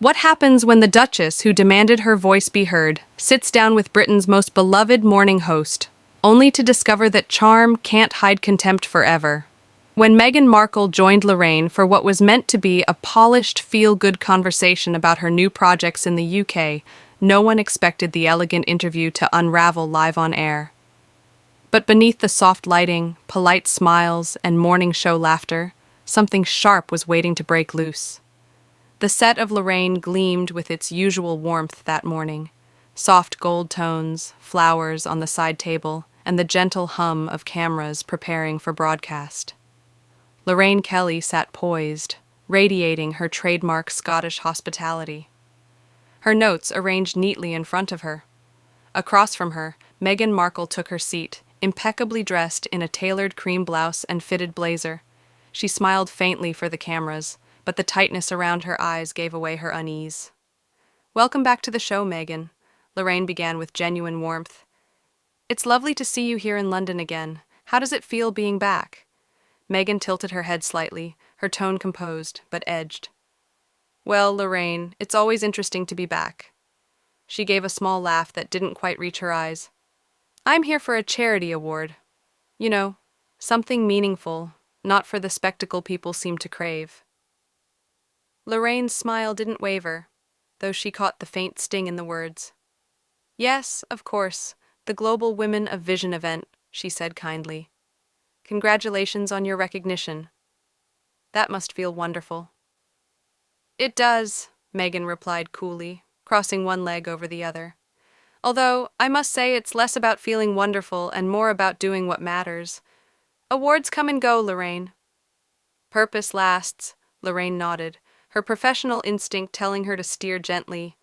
What happens when the Duchess, who demanded her voice be heard, sits down with Britain's most beloved morning host, only to discover that charm can't hide contempt forever? When Meghan Markle joined Lorraine for what was meant to be a polished, feel-good conversation about her new projects in the UK, no one expected the elegant interview to unravel live on air. But beneath the soft lighting, polite smiles, and morning show laughter, something sharp was waiting to break loose. The set of Lorraine gleamed with its usual warmth that morning. Soft gold tones, flowers on the side table, and the gentle hum of cameras preparing for broadcast. Lorraine Kelly sat poised, radiating her trademark Scottish hospitality. Her notes arranged neatly in front of her. Across from her, Meghan Markle took her seat, impeccably dressed in a tailored cream blouse and fitted blazer. She smiled faintly for the cameras, but the tightness around her eyes gave away her unease. "Welcome back to the show, Meghan," Lorraine began with genuine warmth. "It's lovely to see you here in London again. How does it feel being back?" Meghan tilted her head slightly, her tone composed, but edged. "Well, Lorraine, it's always interesting to be back." She gave a small laugh that didn't quite reach her eyes. "I'm here for a charity award. You know, something meaningful, not for the spectacle people seem to crave." Lorraine's smile didn't waver, though she caught the faint sting in the words. "Yes, of course, the Global Women of Vision event," she said kindly. "Congratulations on your recognition. That must feel wonderful." "It does," Meghan replied coolly, crossing one leg over the other. "Although, I must say it's less about feeling wonderful and more about doing what matters. Awards come and go, Lorraine." "Purpose lasts," Lorraine nodded, her professional instinct telling her to steer gently.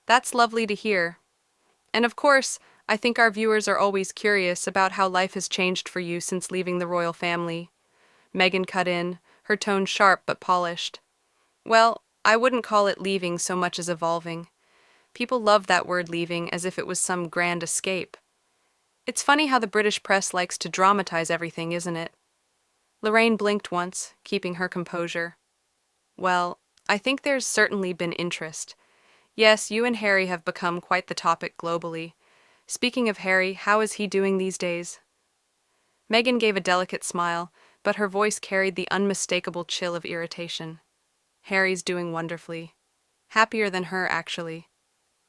"That's lovely to hear. And of course, I think our viewers are always curious about how life has changed for you since leaving the royal family." Meghan cut in, her tone sharp but polished. "Well, I wouldn't call it leaving so much as evolving. People love that word leaving as if it was some grand escape. It's funny how the British press likes to dramatize everything, isn't it?" Lorraine blinked once, keeping her composure. "Well, I think there's certainly been interest. Yes, you and Harry have become quite the topic globally. Speaking of Harry, how is he doing these days?" Meghan gave a delicate smile, but her voice carried the unmistakable chill of irritation. "Harry's doing wonderfully. Happier than her, actually.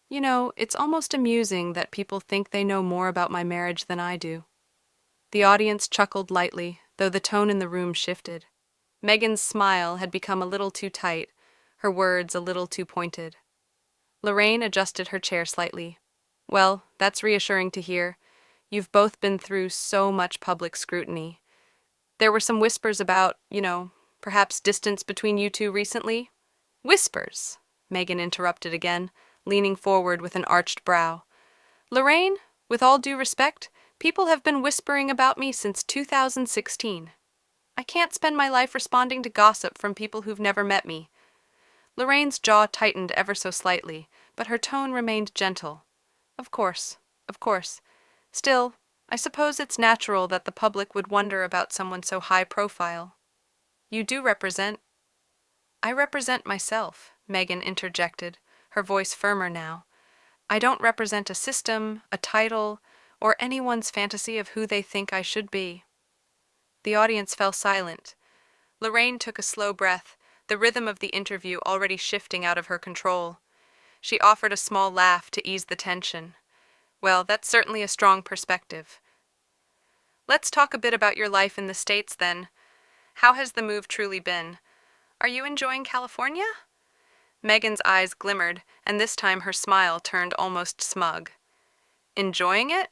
You know, it's almost amusing that people think they know more about my marriage than I do." The audience chuckled lightly, though the tone in the room shifted. Meghan's smile had become a little too tight, her words a little too pointed. Lorraine adjusted her chair slightly. "Well, that's reassuring to hear. You've both been through so much public scrutiny. There were some whispers about, perhaps distance between you two recently." "Whispers?" Meghan interrupted again, leaning forward with an arched brow. "Lorraine, with all due respect, people have been whispering about me since 2016. I can't spend my life responding to gossip from people who've never met me." Lorraine's jaw tightened ever so slightly, but her tone remained gentle. Of course. Still, I suppose it's natural that the public would wonder about someone so high profile. You do represent—" "I represent myself," Meghan interjected, her voice firmer now. "I don't represent a system, a title, or anyone's fantasy of who they think I should be." The audience fell silent. Lorraine took a slow breath, the rhythm of the interview already shifting out of her control. She offered a small laugh to ease the tension. "Well, that's certainly a strong perspective. Let's talk a bit about your life in the States, then. How has the move truly been? Are you enjoying California?" Meghan's eyes glimmered, and this time her smile turned almost smug. "Enjoying it?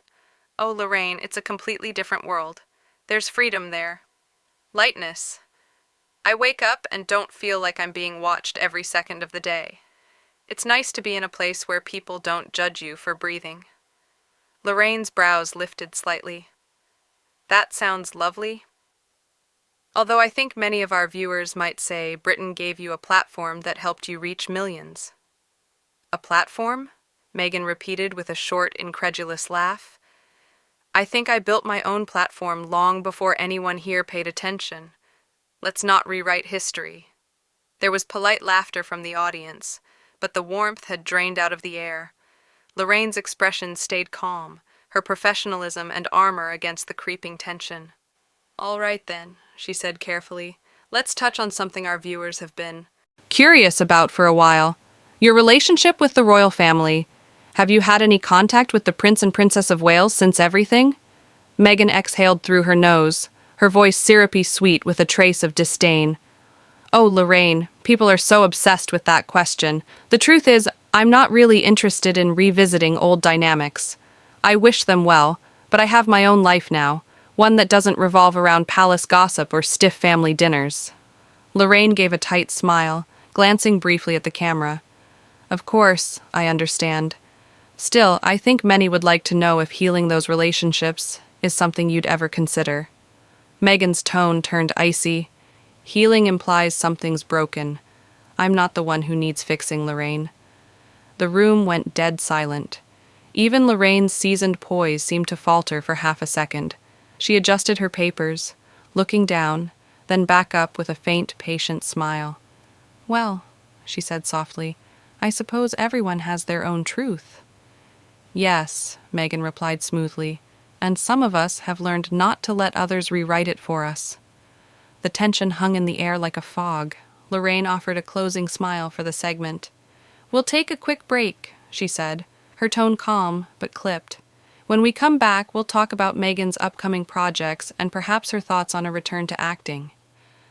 Oh, Lorraine, it's a completely different world. There's freedom there. Lightness. I wake up and don't feel like I'm being watched every second of the day. It's nice to be in a place where people don't judge you for breathing." Lorraine's brows lifted slightly. "That sounds lovely. Although I think many of our viewers might say Britain gave you a platform that helped you reach millions." "A platform?" Meghan repeated with a short, incredulous laugh. "I think I built my own platform long before anyone here paid attention. Let's not rewrite history." There was polite laughter from the audience, but the warmth had drained out of the air. Lorraine's expression stayed calm, her professionalism and armor against the creeping tension. "All right then," she said carefully. "Let's touch on something our viewers have been curious about for a while. Your relationship with the royal family. Have you had any contact with the Prince and Princess of Wales since everything?" Meghan exhaled through her nose, her voice syrupy sweet with a trace of disdain. "Oh, Lorraine, people are so obsessed with that question. The truth is, I'm not really interested in revisiting old dynamics. I wish them well, but I have my own life now, one that doesn't revolve around palace gossip or stiff family dinners." Lorraine gave a tight smile, glancing briefly at the camera. "Of course, I understand. Still, I think many would like to know if healing those relationships is something you'd ever consider." Meghan's tone turned icy. "Healing implies something's broken. I'm not the one who needs fixing, Lorraine." The room went dead silent. Even Lorraine's seasoned poise seemed to falter for half a second. She adjusted her papers, looking down, then back up with a faint, patient smile. "Well," she said softly, "I suppose everyone has their own truth." "Yes," Meghan replied smoothly, "and some of us have learned not to let others rewrite it for us." The tension hung in the air like a fog. Lorraine offered a closing smile for the segment. "We'll take a quick break," she said, her tone calm but clipped. "When we come back, we'll talk about Meghan's upcoming projects and perhaps her thoughts on a return to acting."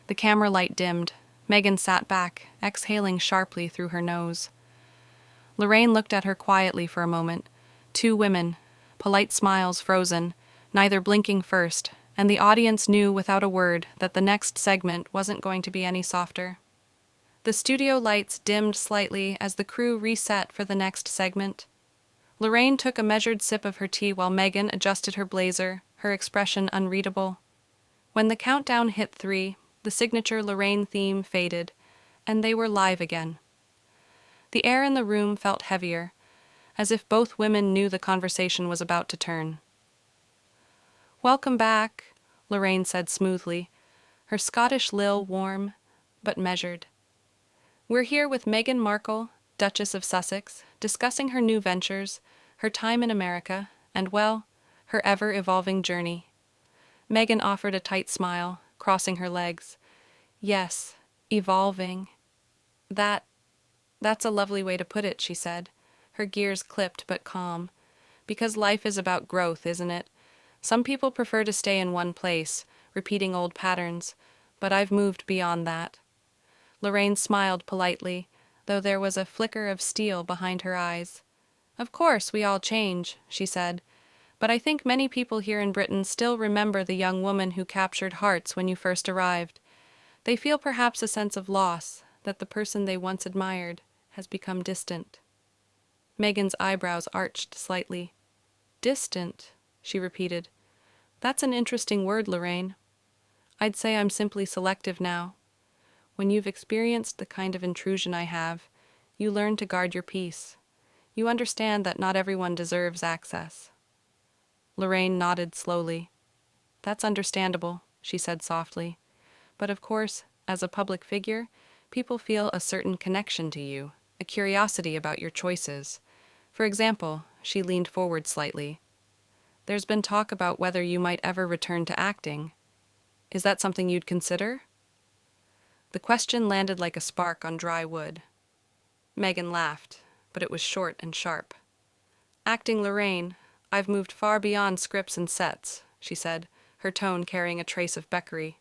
The camera light dimmed. Meghan sat back, exhaling sharply through her nose. Lorraine looked at her quietly for a moment. Two women, polite smiles frozen, neither blinking first, and the audience knew without a word that the next segment wasn't going to be any softer. The studio lights dimmed slightly as the crew reset for the next segment. Lorraine took a measured sip of her tea while Meghan adjusted her blazer, her expression unreadable. When the countdown hit 3, the signature Lorraine theme faded, and they were live again. The air in the room felt heavier, as if both women knew the conversation was about to turn. "Welcome back," Lorraine said smoothly, her Scottish lilt warm but measured. "We're here with Meghan Markle, Duchess of Sussex, discussing her new ventures, her time in America, and, well, her ever-evolving journey." Meghan offered a tight smile, crossing her legs. "Yes, evolving. That's a lovely way to put it," she said, her gears clipped but calm. "Because life is about growth, isn't it? Some people prefer to stay in one place, repeating old patterns, but I've moved beyond that." Lorraine smiled politely, though there was a flicker of steel behind her eyes. "Of course, we all change," she said, "but I think many people here in Britain still remember the young woman who captured hearts when you first arrived. They feel perhaps a sense of loss, that the person they once admired has become distant." Meghan's eyebrows arched slightly. "Distant," she repeated. "That's an interesting word, Lorraine. I'd say I'm simply selective now. When you've experienced the kind of intrusion I have, you learn to guard your peace. You understand that not everyone deserves access." Lorraine nodded slowly. "That's understandable," she said softly. "But of course, as a public figure, people feel a certain connection to you, a curiosity about your choices. For example," she leaned forward slightly, "there's been talk about whether you might ever return to acting. Is that something you'd consider?" The question landed like a spark on dry wood. Meghan laughed, but it was short and sharp. "Acting, Lorraine, I've moved far beyond scripts and sets," she said, her tone carrying a trace of beckery.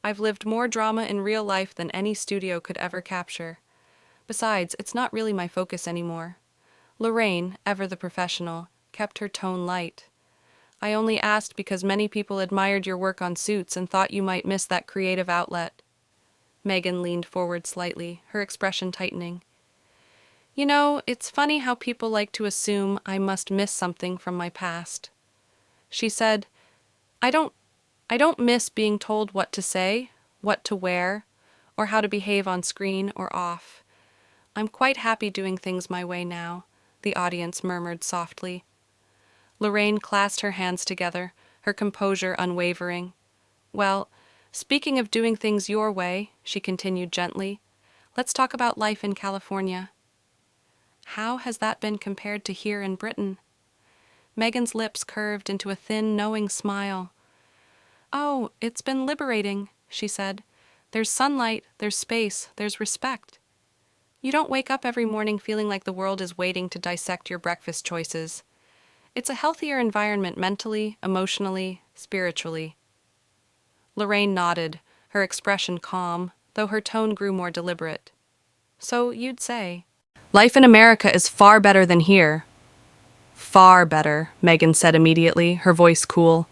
"I've lived more drama in real life than any studio could ever capture. Besides, it's not really my focus anymore." Lorraine, ever the professional, kept her tone light. "I only asked because many people admired your work on Suits and thought you might miss that creative outlet." Meghan leaned forward slightly, her expression tightening. "You know, it's funny how people like to assume I must miss something from my past." She said, I don't miss being told what to say, what to wear, or how to behave on screen or off. I'm quite happy doing things my way now," the audience murmured softly. Lorraine clasped her hands together, her composure unwavering. "Well, speaking of doing things your way," she continued gently, "let's talk about life in California. How has that been compared to here in Britain? Meghan's lips curved into a thin, knowing smile. Oh, it's been liberating, she said. There's sunlight, there's space, there's respect. You don't wake up every morning feeling like the world is waiting to dissect your breakfast choices. It's a healthier environment mentally, emotionally, spiritually. Lorraine nodded, her expression calm, though her tone grew more deliberate. So you'd say, life in America is far better than here. Far better, Meghan said immediately, her voice cool.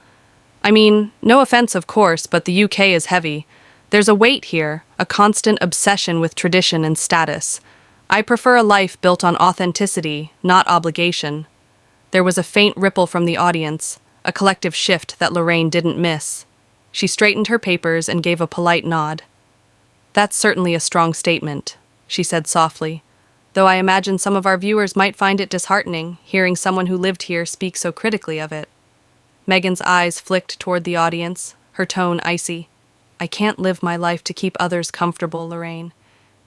I mean, no offense, of course, but the UK is heavy. There's a weight here, a constant obsession with tradition and status. I prefer a life built on authenticity, not obligation. There was a faint ripple from the audience, a collective shift that Lorraine didn't miss. She straightened her papers and gave a polite nod. That's certainly a strong statement, she said softly, though I imagine some of our viewers might find it disheartening, hearing someone who lived here speak so critically of it. Meghan's eyes flicked toward the audience, her tone icy. I can't live my life to keep others comfortable, Lorraine.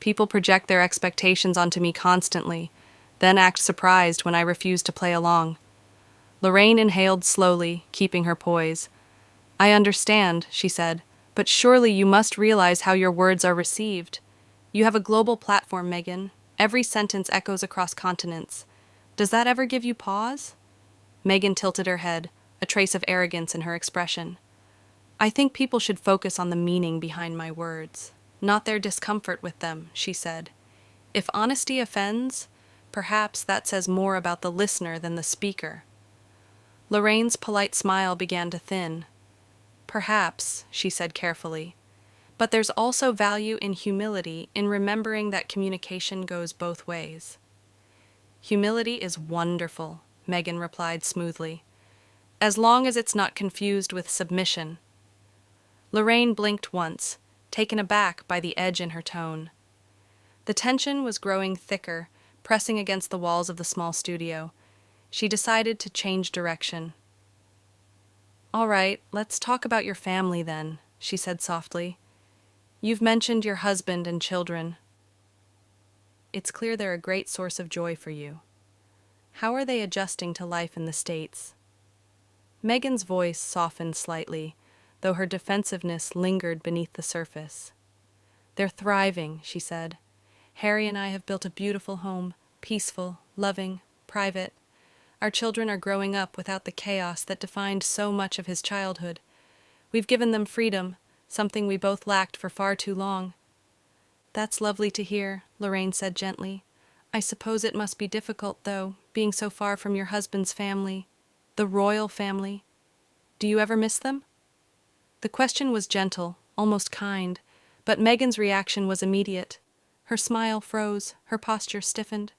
People project their expectations onto me constantly, then act surprised when I refuse to play along. Lorraine inhaled slowly, keeping her poise. I understand, she said, but surely you must realize how your words are received. You have a global platform, Meghan. Every sentence echoes across continents. Does that ever give you pause? Meghan tilted her head, a trace of arrogance in her expression. I think people should focus on the meaning behind my words, not their discomfort with them, she said. If honesty offends, perhaps that says more about the listener than the speaker. Lorraine's polite smile began to thin. Perhaps, she said carefully, but there's also value in humility, in remembering that communication goes both ways. Humility is wonderful, Meghan replied smoothly, as long as it's not confused with submission. Lorraine blinked once, taken aback by the edge in her tone. The tension was growing thicker, pressing against the walls of the small studio. She decided to change direction. All right, let's talk about your family then, she said softly. You've mentioned your husband and children. It's clear they're a great source of joy for you. How are they adjusting to life in the States? Meghan's voice softened slightly, though her defensiveness lingered beneath the surface. They're thriving, she said. Harry and I have built a beautiful home, peaceful, loving, private. Our children are growing up without the chaos that defined so much of his childhood. We've given them freedom, something we both lacked for far too long. That's lovely to hear, Lorraine said gently. I suppose it must be difficult, though, being so far from your husband's family, the royal family. Do you ever miss them? The question was gentle, almost kind, but Meghan's reaction was immediate. Her smile froze, her posture stiffened.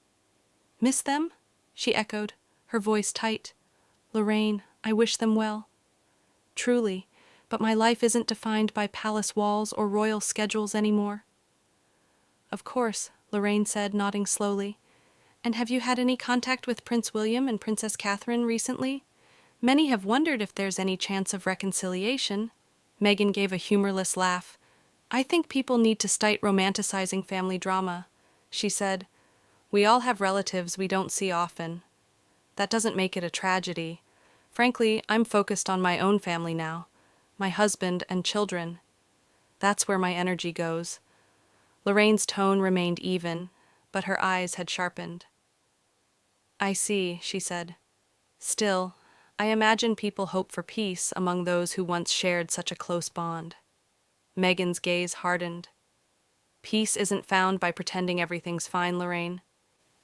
Miss them? She echoed, her voice tight. Lorraine, I wish them well. Truly, but my life isn't defined by palace walls or royal schedules anymore. Of course, Lorraine said, nodding slowly. And have you had any contact with Prince William and Princess Catherine recently? Many have wondered if there's any chance of reconciliation. Meghan gave a humorless laugh. I think people need to stop romanticizing family drama, she said. We all have relatives we don't see often. That doesn't make it a tragedy. Frankly, I'm focused on my own family now, my husband and children. That's where my energy goes. Lorraine's tone remained even, but her eyes had sharpened. I see, she said. Still, I imagine people hope for peace among those who once shared such a close bond. Meghan's gaze hardened. Peace isn't found by pretending everything's fine, Lorraine.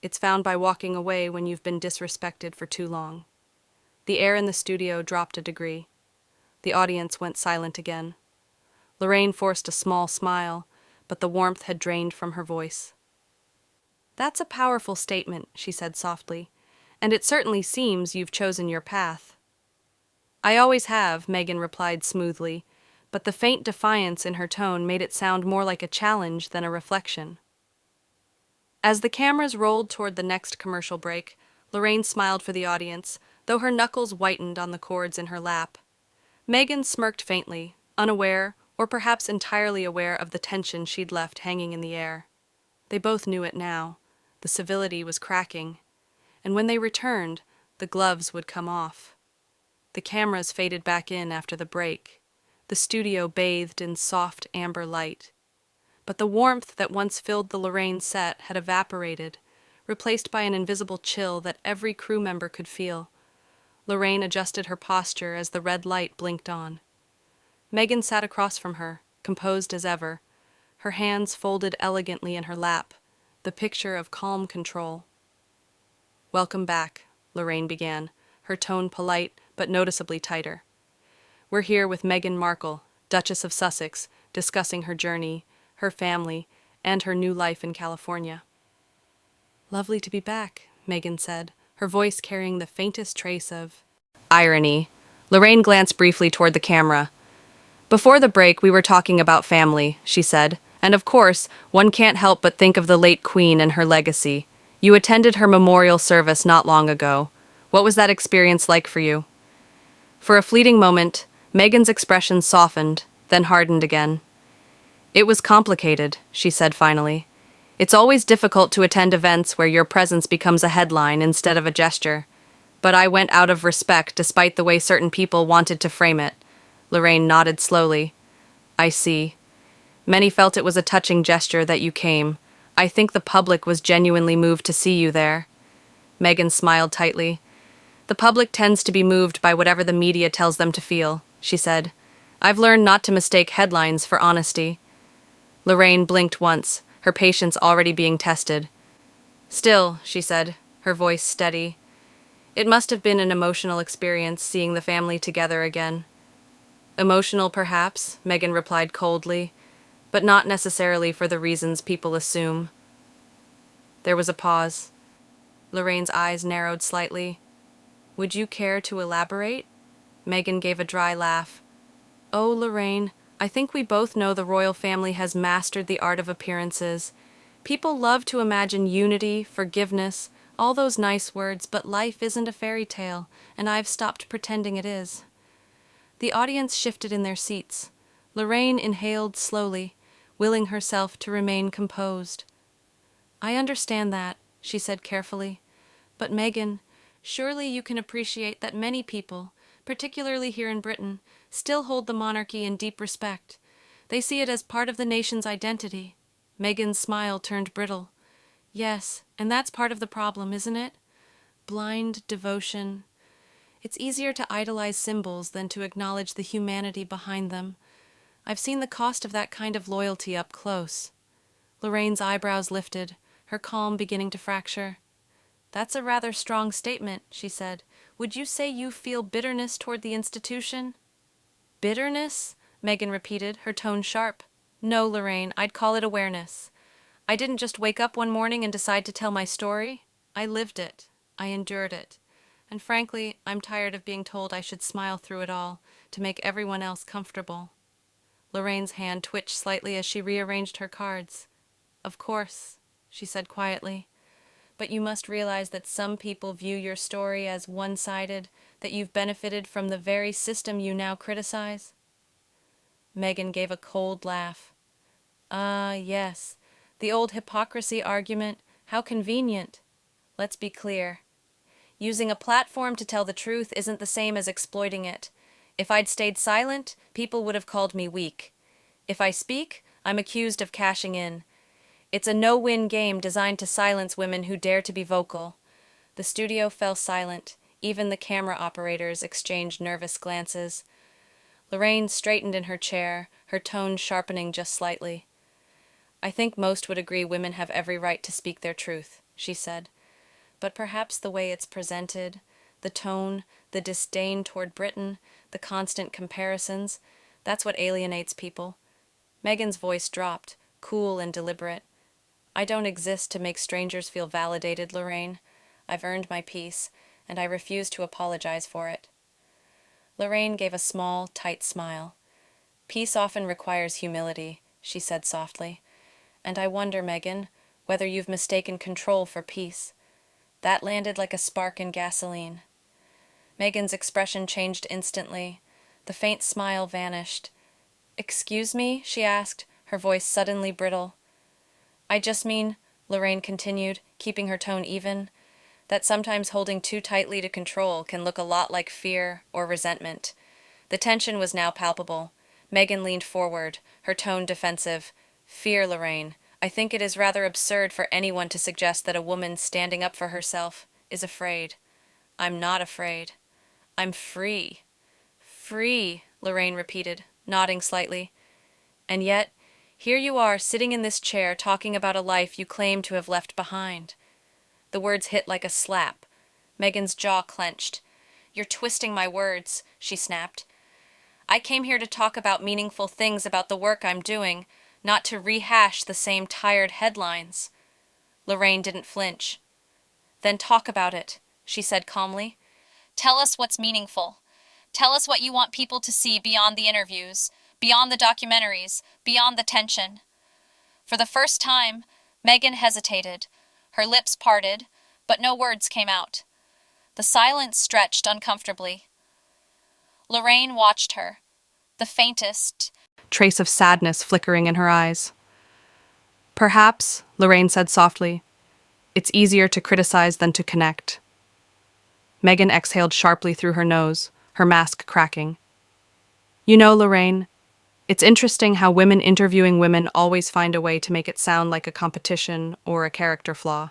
It's found by walking away when you've been disrespected for too long. The air in the studio dropped a degree. The audience went silent again. Lorraine forced a small smile, but the warmth had drained from her voice. That's a powerful statement, she said softly, and it certainly seems you've chosen your path. I always have, Meghan replied smoothly, but the faint defiance in her tone made it sound more like a challenge than a reflection. As the cameras rolled toward the next commercial break, Lorraine smiled for the audience, though her knuckles whitened on the cords in her lap. Meghan smirked faintly, unaware, or perhaps entirely aware of the tension she'd left hanging in the air. They both knew it now. The civility was cracking, and when they returned, the gloves would come off. The cameras faded back in after the break, the studio bathed in soft amber light. But the warmth that once filled the Lorraine set had evaporated, replaced by an invisible chill that every crew member could feel. Lorraine adjusted her posture as the red light blinked on. Meghan sat across from her, composed as ever, her hands folded elegantly in her lap, the picture of calm control. "Welcome back," Lorraine began, her tone polite but noticeably tighter. "We're here with Meghan Markle, Duchess of Sussex, discussing her journey, her family, and her new life in California." "Lovely to be back," Meghan said, her voice carrying the faintest trace of irony. Lorraine glanced briefly toward the camera. "Before the break, we were talking about family," she said, "and of course, one can't help but think of the late Queen and her legacy. You attended her memorial service not long ago. What was that experience like for you?" For a fleeting moment, Meghan's expression softened, then hardened again. "It was complicated," she said finally. "It's always difficult to attend events where your presence becomes a headline instead of a gesture. But I went out of respect despite the way certain people wanted to frame it." Lorraine nodded slowly. "I see. Many felt it was a touching gesture that you came. I think the public was genuinely moved to see you there." Meghan smiled tightly. "The public tends to be moved by whatever the media tells them to feel," she said. "I've learned not to mistake headlines for honesty." Lorraine blinked once, her patience already being tested. "Still," she said, her voice steady, "it must have been an emotional experience seeing the family together again." "Emotional, perhaps," Meghan replied coldly, "but not necessarily for the reasons people assume." There was a pause. Lorraine's eyes narrowed slightly. "Would you care to elaborate?" Meghan gave a dry laugh. "Oh, Lorraine, I think we both know the royal family has mastered the art of appearances. People love to imagine unity, forgiveness, all those nice words, but life isn't a fairy tale, and I've stopped pretending it is." The audience shifted in their seats. Lorraine inhaled slowly, willing herself to remain composed. "I understand that," she said carefully. "But Meghan, surely you can appreciate that many people, particularly here in Britain, still hold the monarchy in deep respect. They see it as part of the nation's identity." Meghan's smile turned brittle. "Yes, and that's part of the problem, isn't it? Blind devotion. It's easier to idolize symbols than to acknowledge the humanity behind them. I've seen the cost of that kind of loyalty up close." Lorraine's eyebrows lifted, her calm beginning to fracture. "That's a rather strong statement," she said. "Would you say you feel bitterness toward the institution?" "Bitterness?" Meghan repeated, her tone sharp. "No, Lorraine, I'd call it awareness. I didn't just wake up one morning and decide to tell my story. I lived it. I endured it. And frankly, I'm tired of being told I should smile through it all, to make everyone else comfortable." Lorraine's hand twitched slightly as she rearranged her cards. "Of course," she said quietly. "But you must realize that some people view your story as one-sided, that you've benefited from the very system you now criticize." Meghan gave a cold laugh. "Ah, yes. The old hypocrisy argument. How convenient. Let's be clear. Using a platform to tell the truth isn't the same as exploiting it. If I'd stayed silent, people would have called me weak. If I speak, I'm accused of cashing in. It's a no-win game designed to silence women who dare to be vocal." The studio fell silent. Even the camera operators exchanged nervous glances. Lorraine straightened in her chair, her tone sharpening just slightly. "I think most would agree women have every right to speak their truth," she said. "But perhaps the way it's presented, the tone, the disdain toward Britain, the constant comparisons, that's what alienates people." Meghan's voice dropped, cool and deliberate. "I don't exist to make strangers feel validated, Lorraine. I've earned my peace, and I refuse to apologize for it." Lorraine gave a small, tight smile. "Peace often requires humility," she said softly. "And I wonder, Meghan, whether you've mistaken control for peace." That landed like a spark in gasoline. Meghan's expression changed instantly. The faint smile vanished. "Excuse me?" she asked, her voice suddenly brittle. "I just mean, Lorraine continued, keeping her tone even, that sometimes holding too tightly to control can look a lot like fear or resentment. The tension was now palpable. Meghan leaned forward, her tone defensive. Fear, Lorraine. I think it is rather absurd for anyone to suggest that a woman standing up for herself is afraid. I'm not afraid. I'm free. Free, Lorraine repeated, nodding slightly. And yet, here you are sitting in this chair talking about a life you claim to have left behind. The words hit like a slap. Meghan's jaw clenched. You're twisting my words, she snapped. I came here to talk about meaningful things about the work I'm doing, not to rehash the same tired headlines. Lorraine didn't flinch. Then talk about it, she said calmly. Tell us what's meaningful. Tell us what you want people to see beyond the interviews, beyond the documentaries, beyond the tension. For the first time, Meghan hesitated. Her lips parted, but no words came out. The silence stretched uncomfortably. Lorraine watched her, the faintest trace of sadness flickering in her eyes. Perhaps, Lorraine said softly, it's easier to criticize than to connect. Meghan exhaled sharply through her nose, her mask cracking. You know, Lorraine, it's interesting how women interviewing women always find a way to make it sound like a competition or a character flaw.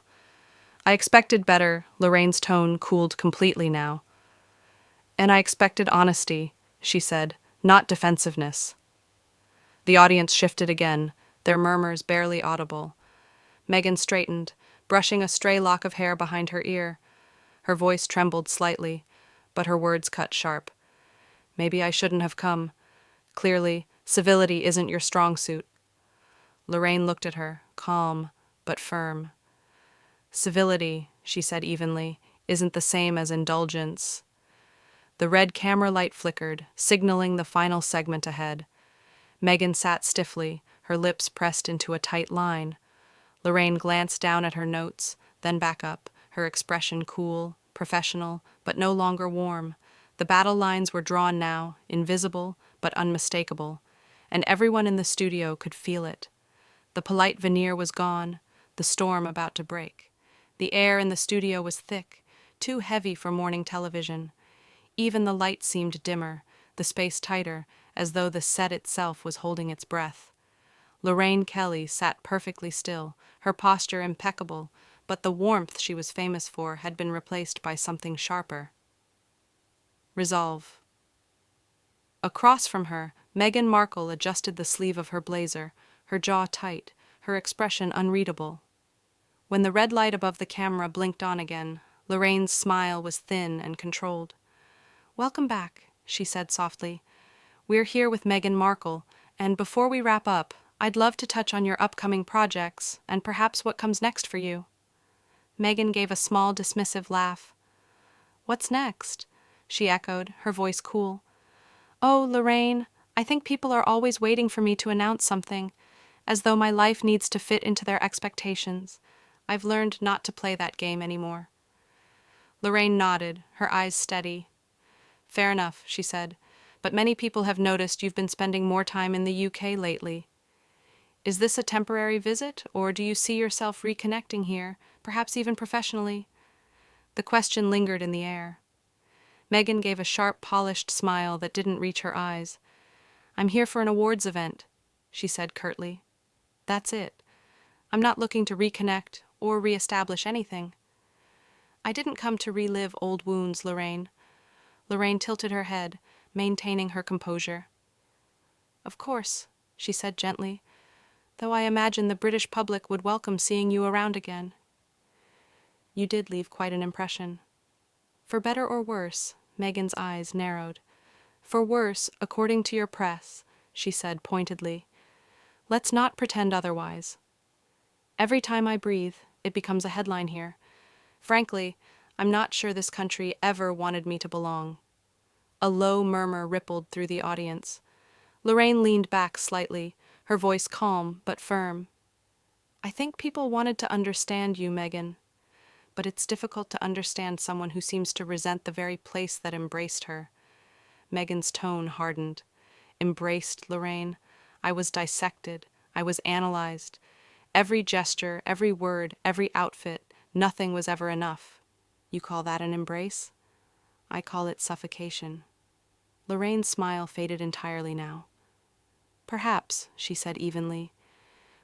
I expected better, Lorraine's tone cooled completely now. And I expected honesty, she said, not defensiveness. The audience shifted again, their murmurs barely audible. Meghan straightened, brushing a stray lock of hair behind her ear. Her voice trembled slightly, but her words cut sharp. Maybe I shouldn't have come. Clearly, civility isn't your strong suit. Lorraine looked at her, calm but firm. Civility, she said evenly, isn't the same as indulgence. The red camera light flickered, signaling the final segment ahead. Meghan sat stiffly, her lips pressed into a tight line. Lorraine glanced down at her notes, then back up, her expression cool, professional, but no longer warm. The battle lines were drawn now, invisible but unmistakable, and everyone in the studio could feel it. The polite veneer was gone, the storm about to break. The air in the studio was thick, too heavy for morning television. Even the light seemed dimmer, the space tighter, as though the set itself was holding its breath. Lorraine Kelly sat perfectly still, her posture impeccable, but the warmth she was famous for had been replaced by something sharper. Resolve. Across from her, Meghan Markle adjusted the sleeve of her blazer, her jaw tight, her expression unreadable. When the red light above the camera blinked on again, Lorraine's smile was thin and controlled. Welcome back, she said softly. We're here with Meghan Markle, and before we wrap up, I'd love to touch on your upcoming projects and perhaps what comes next for you. Meghan gave a small, dismissive laugh. What's next? She echoed, her voice cool. Oh, Lorraine, I think people are always waiting for me to announce something, as though my life needs to fit into their expectations. I've learned not to play that game anymore. Lorraine nodded, her eyes steady. Fair enough, she said, but many people have noticed you've been spending more time in the UK lately. Is this a temporary visit, or do you see yourself reconnecting here, perhaps even professionally? The question lingered in the air. Meghan gave a sharp, polished smile that didn't reach her eyes. I'm here for an awards event, she said curtly. That's it. I'm not looking to reconnect or reestablish anything. I didn't come to relive old wounds, Lorraine. Lorraine tilted her head, maintaining her composure. Of course, she said gently, though I imagine the British public would welcome seeing you around again. You did leave quite an impression. For better or worse, Meghan's eyes narrowed. For worse, according to your press, she said pointedly. Let's not pretend otherwise. Every time I breathe, it becomes a headline here. Frankly, I'm not sure this country ever wanted me to belong. A low murmur rippled through the audience. Lorraine leaned back slightly, her voice calm but firm. I think people wanted to understand you, Meghan, but it's difficult to understand someone who seems to resent the very place that embraced her. Meghan's tone hardened. Embraced, Lorraine. I was dissected. I was analyzed. Every gesture, every word, every outfit, nothing was ever enough. You call that an embrace? I call it suffocation. Lorraine's smile faded entirely now. Perhaps, she said evenly,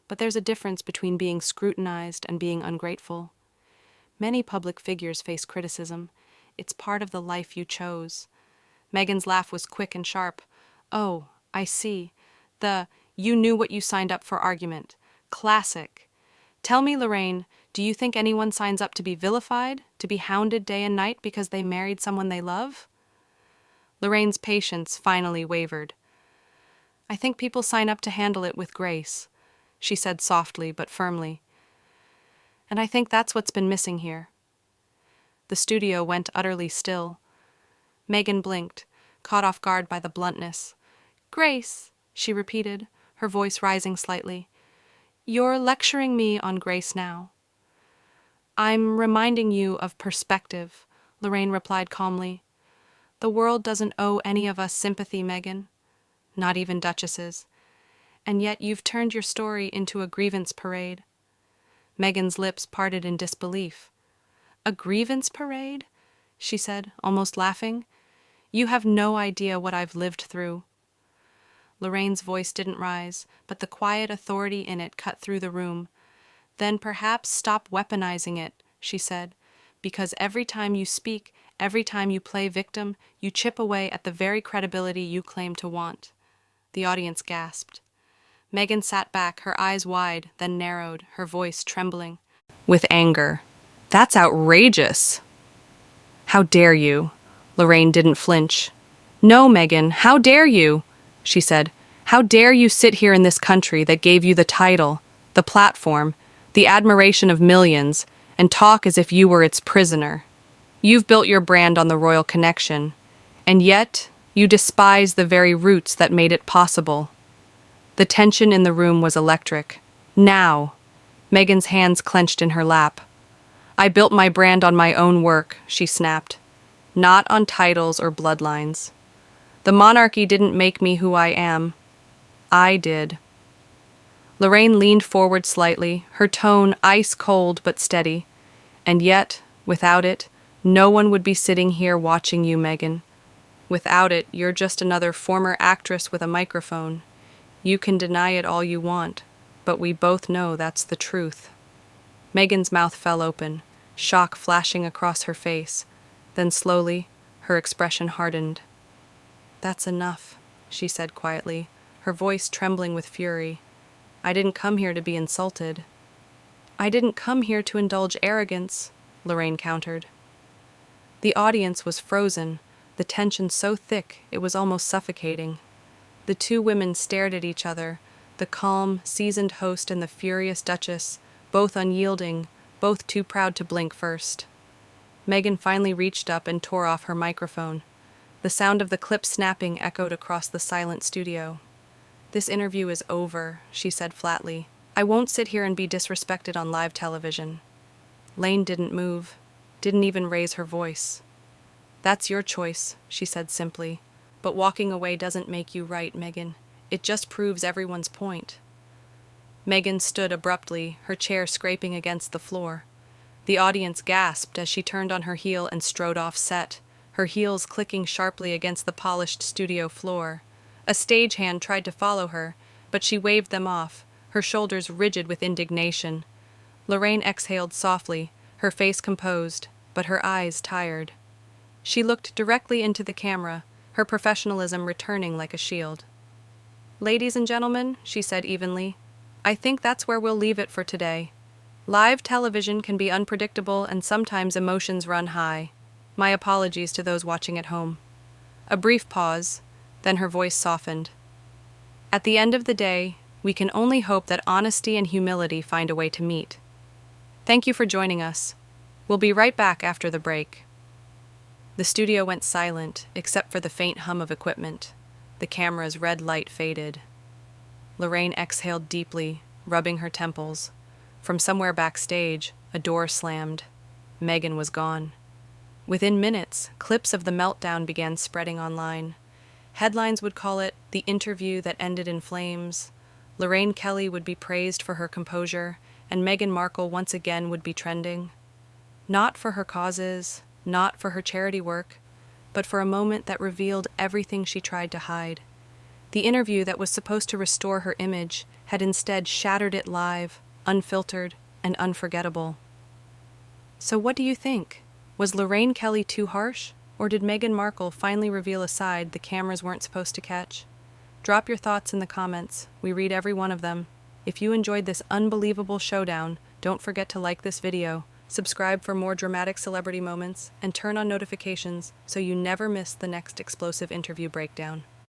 but there's a difference between being scrutinized and being ungrateful. Many public figures face criticism. It's part of the life you chose. Meghan's laugh was quick and sharp. Oh, I see. You knew what you signed up for argument. Classic. Tell me, Lorraine, do you think anyone signs up to be vilified, to be hounded day and night because they married someone they love? Lorraine's patience finally wavered. I think people sign up to handle it with grace, she said softly but firmly. And I think that's what's been missing here. The studio went utterly still. Meghan blinked, caught off guard by the bluntness. Grace, she repeated, her voice rising slightly. You're lecturing me on grace now. I'm reminding you of perspective, Lorraine replied calmly. The world doesn't owe any of us sympathy, Meghan. Not even duchesses. And yet you've turned your story into a grievance parade. Meghan's lips parted in disbelief. A grievance parade? She said, almost laughing. You have no idea what I've lived through. Lorraine's voice didn't rise, but the quiet authority in it cut through the room. Then perhaps stop weaponizing it, she said, because every time you speak, every time you play victim, you chip away at the very credibility you claim to want. The audience gasped. Meghan sat back, her eyes wide, then narrowed, her voice trembling. With anger. That's outrageous. How dare you? Lorraine didn't flinch. No, Meghan, how dare you? She said. How dare you sit here in this country that gave you the title, the platform, the admiration of millions, and talk as if you were its prisoner? You've built your brand on the royal connection, and yet you despise the very roots that made it possible. The tension in the room was electric. Now, Meghan's hands clenched in her lap. I built my brand on my own work, she snapped. Not on titles or bloodlines. The monarchy didn't make me who I am. I did. Lorraine leaned forward slightly, her tone ice-cold but steady. And yet, without it, no one would be sitting here watching you, Meghan. Without it, you're just another former actress with a microphone. You can deny it all you want, but we both know that's the truth. Meghan's mouth fell open, shock flashing across her face. Then slowly, her expression hardened. That's enough, she said quietly, her voice trembling with fury. I didn't come here to be insulted. I didn't come here to indulge arrogance, Lorraine countered. The audience was frozen, the tension so thick it was almost suffocating. The two women stared at each other, the calm, seasoned host and the furious duchess, both unyielding, both too proud to blink first. Meghan finally reached up and tore off her microphone. The sound of the clip snapping echoed across the silent studio. This interview is over, she said flatly. I won't sit here and be disrespected on live television. Lane didn't move, didn't even raise her voice. That's your choice, she said simply. But walking away doesn't make you right, Meghan. It just proves everyone's point. Meghan stood abruptly, her chair scraping against the floor. The audience gasped as she turned on her heel and strode off set, her heels clicking sharply against the polished studio floor. A stagehand tried to follow her, but she waved them off, her shoulders rigid with indignation. Lorraine exhaled softly, her face composed, but her eyes tired. She looked directly into the camera, her professionalism returning like a shield. Ladies and gentlemen, she said evenly, I think that's where we'll leave it for today. Live television can be unpredictable and sometimes emotions run high. My apologies to those watching at home. A brief pause, then her voice softened. At the end of the day, we can only hope that honesty and humility find a way to meet. Thank you for joining us. We'll be right back after the break. The studio went silent, except for the faint hum of equipment. The camera's red light faded. Lorraine exhaled deeply, rubbing her temples. From somewhere backstage, a door slammed. Meghan was gone. Within minutes, clips of the meltdown began spreading online. Headlines would call it the interview that ended in flames. Lorraine Kelly would be praised for her composure, and Meghan Markle once again would be trending. Not for her causes, not for her charity work, but for a moment that revealed everything she tried to hide. The interview that was supposed to restore her image had instead shattered it live, unfiltered, and unforgettable. So what do you think? Was Lorraine Kelly too harsh, or did Meghan Markle finally reveal a side the cameras weren't supposed to catch? Drop your thoughts in the comments. We read every one of them. If you enjoyed this unbelievable showdown, don't forget to like this video, subscribe for more dramatic celebrity moments, and turn on notifications so you never miss the next explosive interview breakdown.